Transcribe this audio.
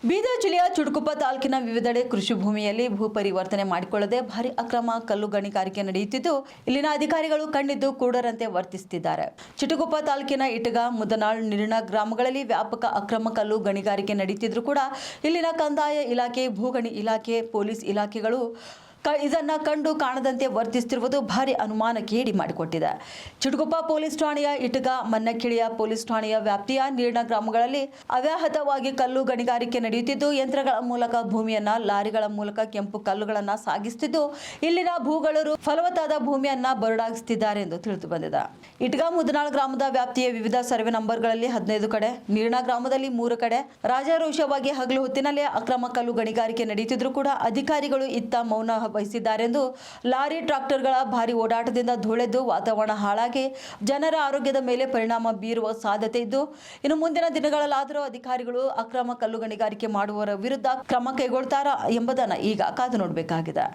ಬೀದರ್ ಜಿಲ್ಲೆಯ ಚುಟುಕುಪ್ಪ ತಾಲೂಕಿನ ವಿವಿಧೆಡೆ ಕೃಷಿ ಭೂಮಿಯಲ್ಲಿ ಭೂ ಪರಿವರ್ತನೆ ಮಾಡಿಕೊಳ್ಳದೆ ಭಾರಿ ಅಕ್ರಮ ಕಲ್ಲು ಗಣಿಗಾರಿಕೆ ನಡೆಯುತ್ತಿದ್ದು ಇಲ್ಲಿನ ಅಧಿಕಾರಿಗಳು ಕಣ್ಣಿದ್ದು ಕೂಡರಂತೆ ವರ್ತಿಸುತ್ತಿದ್ದಾರೆ. ಚುಟುಕುಪ್ಪ ತಾಲೂಕಿನ ಇಟಗ, ಮುದನಾಳ್, ನಿರ್ಣ ಗ್ರಾಮಗಳಲ್ಲಿ ವ್ಯಾಪಕ ಅಕ್ರಮ ಕಲ್ಲು ಗಣಿಗಾರಿಕೆ ನಡೆಯುತ್ತಿದ್ದರೂ ಕೂಡ ಇಲ್ಲಿನ ಕಂದಾಯ ಇಲಾಖೆ, ಭೂಗಣಿ ಇಲಾಖೆ, ಪೊಲೀಸ್ ಇಲಾಖೆಗಳು ಇದನ್ನು ಕಂಡು ಕಾಣದಂತೆ ವರ್ತಿಸುತ್ತಿರುವುದು ಭಾರಿ ಅನುಮಾನಕ್ಕೆ ಎಡೆ ಮಾಡಿಕೊಟ್ಟಿದೆ. ಚುಟುಕುಪ್ಪ ಪೊಲೀಸ್ ಠಾಣೆಯ ಇಟಗ, ಮನ್ನಕಿಳಿಯ ಪೊಲೀಸ್ ಠಾಣೆಯ ವ್ಯಾಪ್ತಿಯ ನಿರ್ಣ ಗ್ರಾಮಗಳಲ್ಲಿ ಅವ್ಯಾಹತವಾಗಿ ಕಲ್ಲು ಗಣಿಗಾರಿಕೆ ನಡೆಯುತ್ತಿದ್ದು ಯಂತ್ರಗಳ ಮೂಲಕ ಭೂಮಿಯನ್ನ ಲಾರಿಗಳ ಮೂಲಕ ಕೆಂಪು ಕಲ್ಲುಗಳನ್ನು ಸಾಗಿಸುತ್ತಿದ್ದು ಇಲ್ಲಿನ ಭೂಗಳರು ಫಲವತ್ತಾದ ಭೂಮಿಯನ್ನ ಬರಡಾಗಿಸುತ್ತಿದ್ದಾರೆ ಎಂದು ತಿಳಿದು ಬಂದಿದೆ. ಇಟಗ, ಮುದನಾಳ್ ಗ್ರಾಮದ ವ್ಯಾಪ್ತಿಯ ವಿವಿಧ ಸರ್ವೆ ನಂಬರ್ಗಳಲ್ಲಿ 15 ಕಡೆ, ನಿರ್ಣ ಗ್ರಾಮದಲ್ಲಿ 3 ಕಡೆ ರಾಜಾರೋಷವಾಗಿ ಹಗಲು ಹೊತ್ತಿನಲ್ಲೇ ಅಕ್ರಮ ಕಲ್ಲು ಗಣಿಗಾರಿಕೆ ನಡೆಯುತ್ತಿದ್ದರೂ ಕೂಡ ಅಧಿಕಾರಿಗಳು ಇತ್ತ ಮೌನ ವಹಿಸಿದ್ದಾರೆಂದು ಲಾರಿ ಟ್ರಾಕ್ಟರ್ಗಳ ಭಾರಿ ಓಡಾಟದಿಂದ ಧೂಳೆದ್ದು ವಾತಾವರಣ ಹಾಳಾಗಿ ಜನರ ಆರೋಗ್ಯದ ಮೇಲೆ ಪರಿಣಾಮ ಬೀರುವ ಸಾಧ್ಯತೆ ಇದ್ದು ಇನ್ನು ಮುಂದಿನ ದಿನಗಳಲ್ಲಾದರೂ ಅಧಿಕಾರಿಗಳು ಅಕ್ರಮ ಕಲ್ಲು ಗಣಿಗಾರಿಕೆ ಮಾಡುವವರ ವಿರುದ್ಧ ಕ್ರಮ ಕೈಗೊಳ್ತಾರಾ ಎಂಬುದನ್ನು ಈಗ ಕಾದು ನೋಡಬೇಕಾಗಿದೆ.